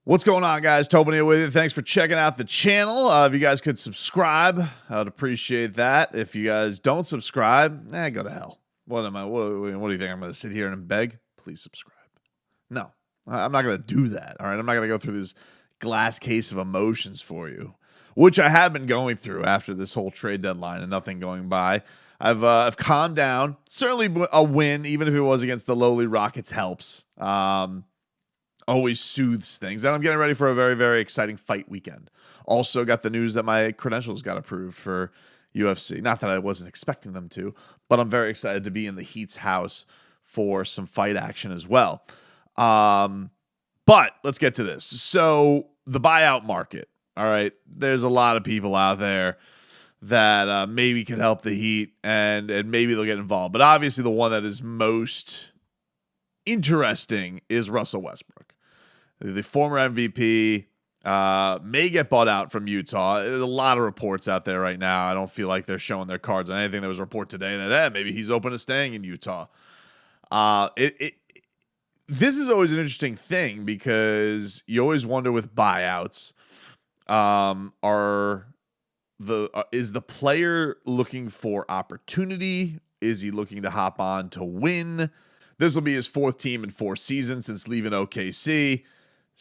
What's going on, guys? Tobin here with you. Thanks for checking out the channel. If you guys could subscribe, I'd appreciate that. If you guys don't subscribe, go to hell. What do you think? I'm going to sit here and beg? Please subscribe. No, I'm not going to do that. All right, I'm not going to go through this glass case of emotions for you, which I have been going through after this whole trade deadline and nothing going by. I've calmed down. Certainly a win, even if it was against the lowly Rockets, helps. Always soothes things. And I'm getting ready for a very, very exciting fight weekend. Also got the news that my credentials got approved for UFC. Not that I wasn't expecting them to, but I'm very excited to be in the Heat's house for some fight action as well. But let's get to this. So the buyout market. All right. There's a lot of people out there that maybe can help the Heat and maybe they'll get involved. But obviously the one that is most interesting is Russell Westbrook. The former MVP may get bought out from Utah. There's a lot of reports out there right now. I don't feel like they're showing their cards on anything. There was a report today that maybe he's open to staying in Utah. This is always an interesting thing because you always wonder with buyouts, is the player looking for opportunity? Is he looking to hop on to win? This will be his fourth team in 4 seasons since leaving OKC.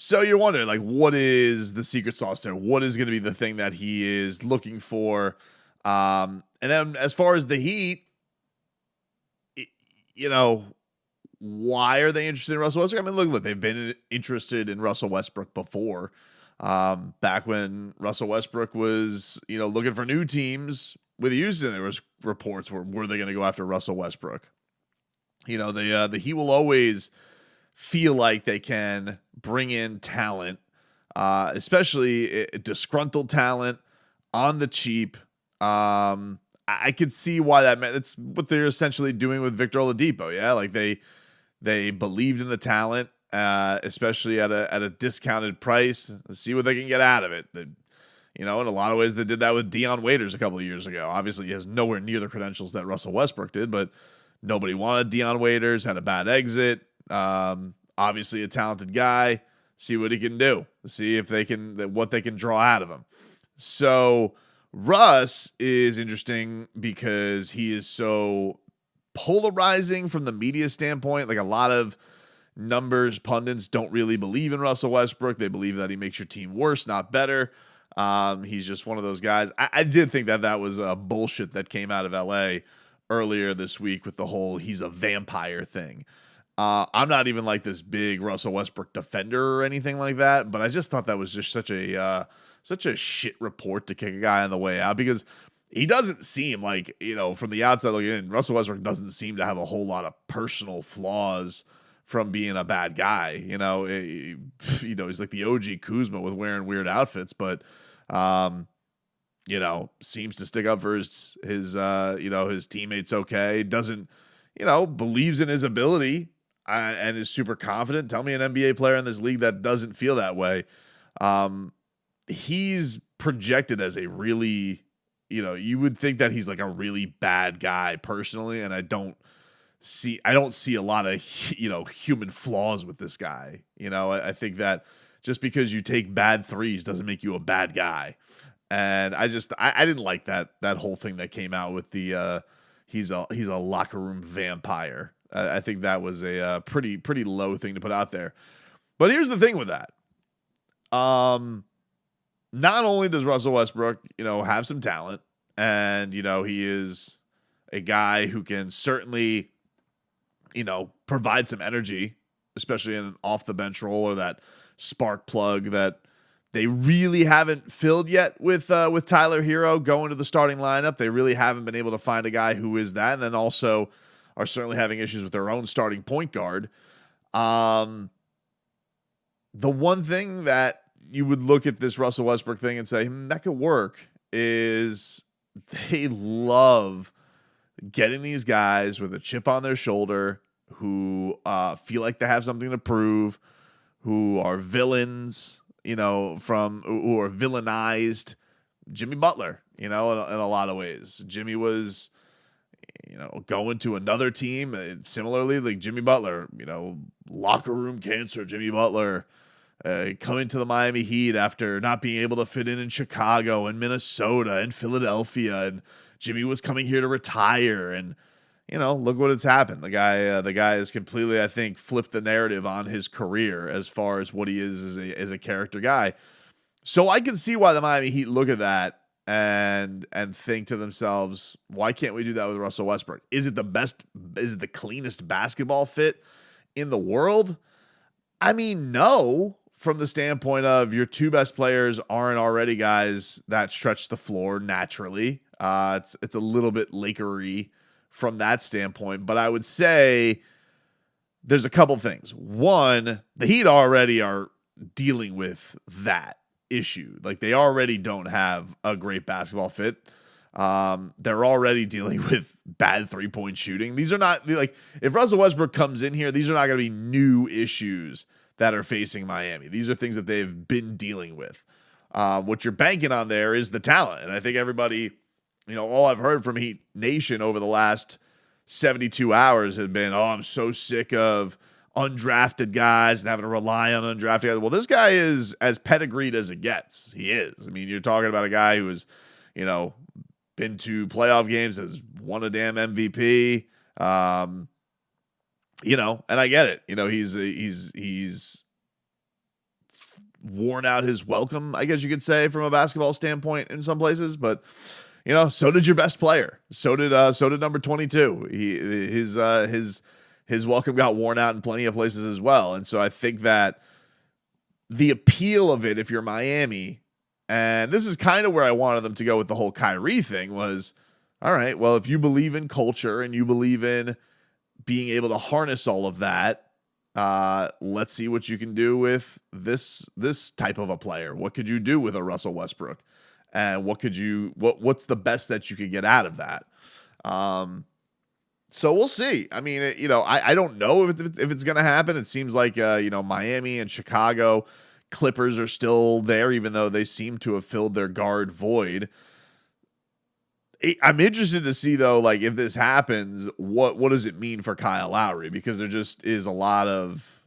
So you're wondering, like, what is the secret sauce there? What is going to be the thing that he is looking for? And then as far as the Heat, why are they interested in Russell Westbrook? I mean, look, they've been interested in Russell Westbrook before. Back when Russell Westbrook was, looking for new teams with Houston, there was reports were they going to go after Russell Westbrook? The Heat will always feel like they can bring in talent, especially disgruntled talent on the cheap. I could see why that's what they're essentially doing with Victor Oladipo. Yeah, like they believed in the talent, especially at a discounted price. See what they can get out of it. In a lot of ways, they did that with Dion Waiters a couple of years ago. Obviously, he has nowhere near the credentials that Russell Westbrook did, but nobody wanted Dion Waiters, had a bad exit. Obviously a talented guy. See what he can do. See if what they can draw out of him. So Russ is interesting because he is so polarizing from the media standpoint. Like a lot of pundits don't really believe in Russell Westbrook. They believe that he makes your team worse, not better. He's just one of those guys. I did think that was bullshit that came out of LA earlier this week with the whole he's a vampire thing. I'm not even like this big Russell Westbrook defender or anything like that, but I just thought that was just such a shit report to kick a guy on the way out because he doesn't seem like, from the outside looking in, Russell Westbrook doesn't seem to have a whole lot of personal flaws from being a bad guy. He's like the OG Kuzma with wearing weird outfits, but seems to stick up for his teammates. Okay. Doesn't, believes in his ability and is super confident. Tell me an NBA player in this league that doesn't feel that way. He's projected as a really, you would think that he's like a really bad guy personally. And I don't see a lot of, human flaws with this guy. I think that just because you take bad threes doesn't make you a bad guy. And I didn't like that whole thing that came out with the he's a locker room vampire. I think that was a pretty low thing to put out there. But here's the thing with that. Not only does Russell Westbrook, have some talent, and he is a guy who can certainly, provide some energy, especially in an off the bench role or that spark plug that they really haven't filled yet with Tyler Hero going to the starting lineup. They really haven't been able to find a guy who is that, and then also are certainly having issues with their own starting point guard. The one thing that you would look at this Russell Westbrook thing and say, that could work, is they love getting these guys with a chip on their shoulder who feel like they have something to prove, who are villains, who are villainized. Jimmy Butler, in a lot of ways. Jimmy was, going to another team similarly, like Jimmy Butler, locker room cancer, Jimmy Butler, coming to the Miami Heat after not being able to fit in Chicago and Minnesota and Philadelphia, and Jimmy was coming here to retire, and look what has happened. The guy has completely, I think, flipped the narrative on his career as far as what he is as a character guy. So I can see why the Miami Heat look at that and think to themselves, why can't we do that with Russell Westbrook? Is it the best? Is it the cleanest basketball fit in the world? I mean, no. From the standpoint of your two best players aren't already guys that stretch the floor naturally. It's a little bit Laker-y from that standpoint, but I would say there's a couple things. One, the Heat already are dealing with that issue. Like, they already don't have a great basketball fit. They're already dealing with bad 3-point shooting. These are not like, if Russell Westbrook comes in here, these are not going to be new issues that are facing Miami. These are things that they've been dealing with. What you're banking on there is the talent. And I think everybody, all I've heard from Heat Nation over the last 72 hours has been, I'm so sick of undrafted guys and having to rely on undrafted guys. Well, this guy is as pedigreed as it gets. He is. I mean, you're talking about a guy who has, been to playoff games, has won a damn MVP. And I get it. He's worn out his welcome, I guess you could say, from a basketball standpoint in some places, but so did your best player. So did number 22. His welcome got worn out in plenty of places as well. And so I think that the appeal of it, if you're Miami, and this is kind of where I wanted them to go with the whole Kyrie thing, was, all right, well, if you believe in culture and you believe in being able to harness all of that, let's see what you can do with this type of a player. What could you do with a Russell Westbrook? And what's the best that you could get out of that? So we'll see. I mean, I don't know if it's going to happen. It seems like, Miami and Chicago, Clippers are still there, even though they seem to have filled their guard void. I'm interested to see, though, like, if this happens, what does it mean for Kyle Lowry? Because there just is a lot of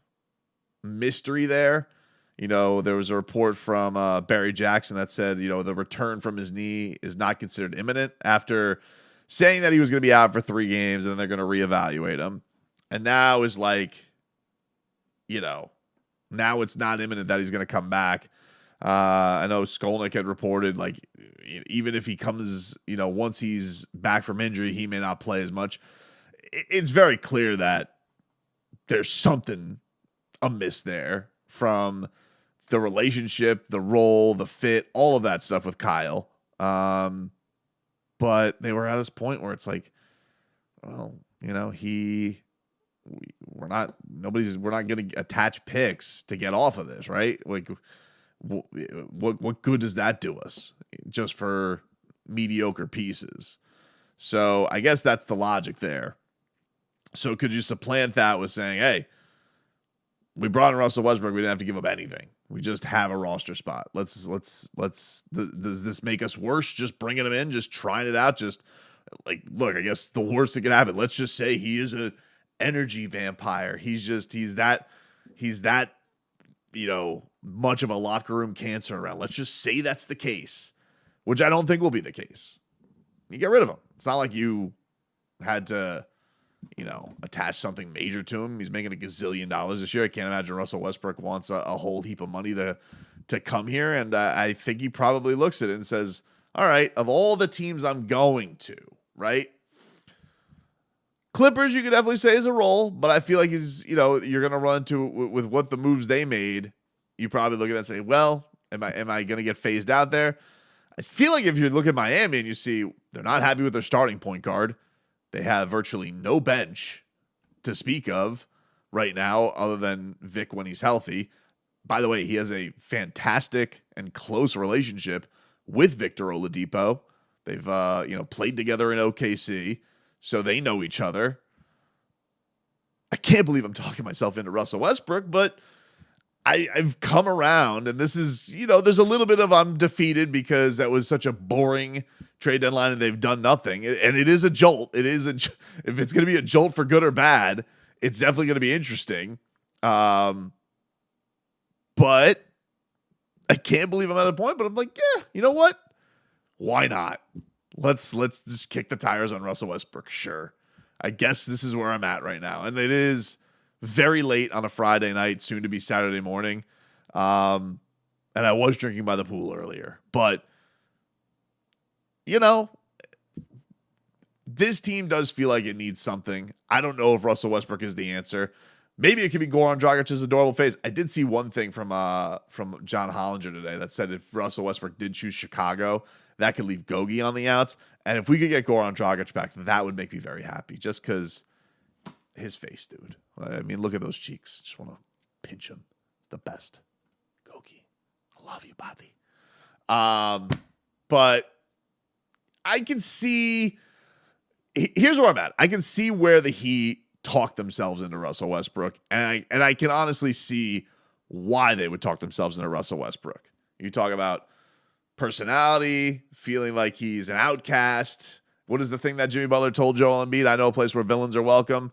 mystery there. There was a report from Barry Jackson that said, the return from his knee is not considered imminent, after saying that he was going to be out for 3 games and then they're going to reevaluate him. And now is like, now it's not imminent that he's going to come back. I know Skolnick had reported, like, even if he comes, once he's back from injury, he may not play as much. It's very clear that there's something amiss there from the relationship, the role, the fit, all of that stuff with Kyle. But they were at this point where it's like, well, we're not going to attach picks to get off of this, right? Like, what good does that do us just for mediocre pieces? So I guess that's the logic there. So could you supplant that with saying, hey, we brought in Russell Westbrook, we didn't have to give up anything. We just have a roster spot. Does this make us worse just bringing him in, just trying it out? Just like, look, I guess the worst that could happen, let's just say he is an energy vampire. He's that much of a locker room cancer around. Let's just say that's the case, which I don't think will be the case. You get rid of him. It's not like you had to, attach something major to him. He's making $1 gazillion this year. I can't imagine Russell Westbrook wants a whole heap of money to come here. And I think he probably looks at it and says, all right, of all the teams I'm going to, right? Clippers, you could definitely say, is a role, but I feel like you're going to run into with what the moves they made. You probably look at that and say, well, am I going to get phased out there? I feel like if you look at Miami and you see they're not happy with their starting point guard, they have virtually no bench to speak of right now other than Vic when he's healthy. By the way, he has a fantastic and close relationship with Victor Oladipo. They've played together in OKC, so they know each other. I can't believe I'm talking myself into Russell Westbrook, but I've come around, and this is, there's a little bit of I'm defeated because that was such a boring trade deadline and they've done nothing. And it is a jolt. If it's going to be a jolt for good or bad, it's definitely going to be interesting. But I can't believe I'm at a point, but I'm like, yeah, you know what? Why not? Let's just kick the tires on Russell Westbrook. Sure. I guess this is where I'm at right now. And it is very late on a Friday night, soon to be Saturday morning. And I was drinking by the pool earlier. But, you know, this team does feel like it needs something. I don't know if Russell Westbrook is the answer. Maybe it could be Goran Dragic's adorable face. I did see one thing from John Hollinger today that said if Russell Westbrook did choose Chicago, that could leave Gogi on the outs. And if we could get Goran Dragic back, that would make me very happy. Just because his face, dude. I mean, look at those cheeks. Just want to pinch him. The best. Gogi. I love you, buddy. But I can see... Here's where I'm at. I can see where the Heat talk themselves into Russell Westbrook, and I can honestly see why they would talk themselves into Russell Westbrook. You talk about personality, feeling like he's an outcast. What is the thing that Jimmy Butler told Joel Embiid? I know a place where villains are welcome.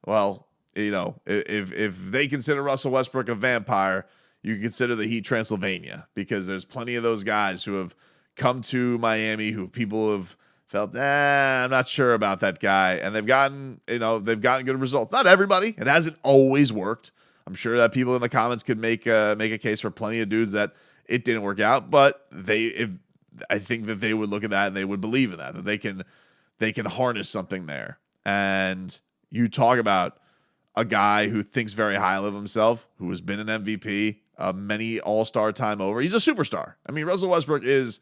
Well, you know, if they consider Russell Westbrook a vampire, you consider the Heat Transylvania, because there's plenty of those guys who have come to Miami who people have felt, I'm not sure about that guy. And they've gotten good results. Not everybody. It hasn't always worked. I'm sure that people in the comments could make a case for plenty of dudes that it didn't work out, but I think that they would look at that and they would believe in that they can harness something there. And you talk about a guy who thinks very highly of himself, who has been an MVP, many all-star time over. He's a superstar. I mean, Russell Westbrook is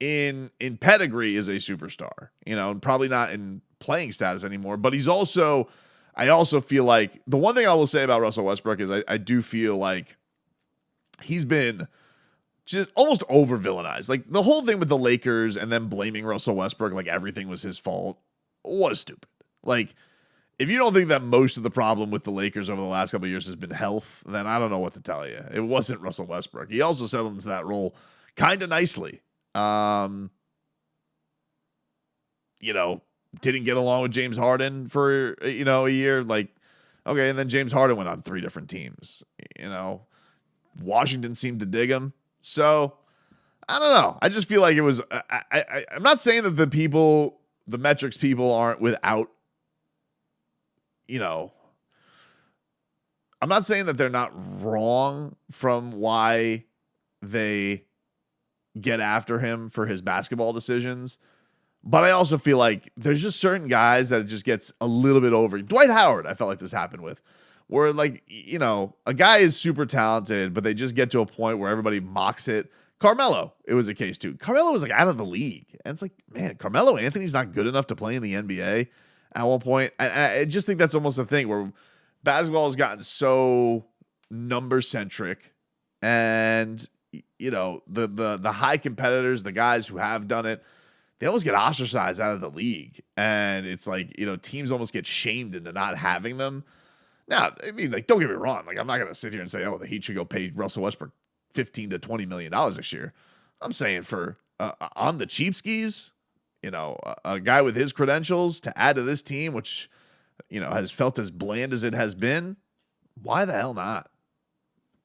in pedigree is a superstar, you know, and probably not in playing status anymore, but he's also, I also feel like the one thing I will say about Russell Westbrook is I do feel like he's been just almost over villainized. Like the whole thing with the Lakers and then blaming Russell Westbrook like everything was his fault was stupid. Like, if you don't think that most of the problem with the Lakers over the last couple of years has been health, then I don't know what to tell you. It wasn't Russell Westbrook. He also settled into that role kind of nicely. You know, didn't get along with James Harden for, you know, a year. Like, okay, and then James Harden went on 3 different teams. You know, Washington seemed to dig him. So, I don't know. I just feel like it was, I'm not saying that the metrics people aren't without, you know, I'm not saying that they're not wrong from why they get after him for his basketball decisions. But I also feel like there's just certain guys that it just gets a little bit over. Dwight Howard, I felt like this happened with, where like, you know, a guy is super talented, but they just get to a point where everybody mocks it. Carmelo, it was a case too. Carmelo was like out of the league. And it's like, man, Carmelo Anthony's not good enough to play in the NBA at one point. I just think that's almost a thing where basketball has gotten so number centric, and you know, the high competitors, the guys who have done it, they almost get ostracized out of the league. And it's like, you know, teams almost get shamed into not having them. Now, I mean, like, don't get me wrong. Like, I'm not going to sit here and say, oh, the Heat should go pay Russell Westbrook $15 to $20 million this year. I'm saying for on the cheap skis, you know, a guy with his credentials to add to this team, which, you know, has felt as bland as it has been, why the hell not?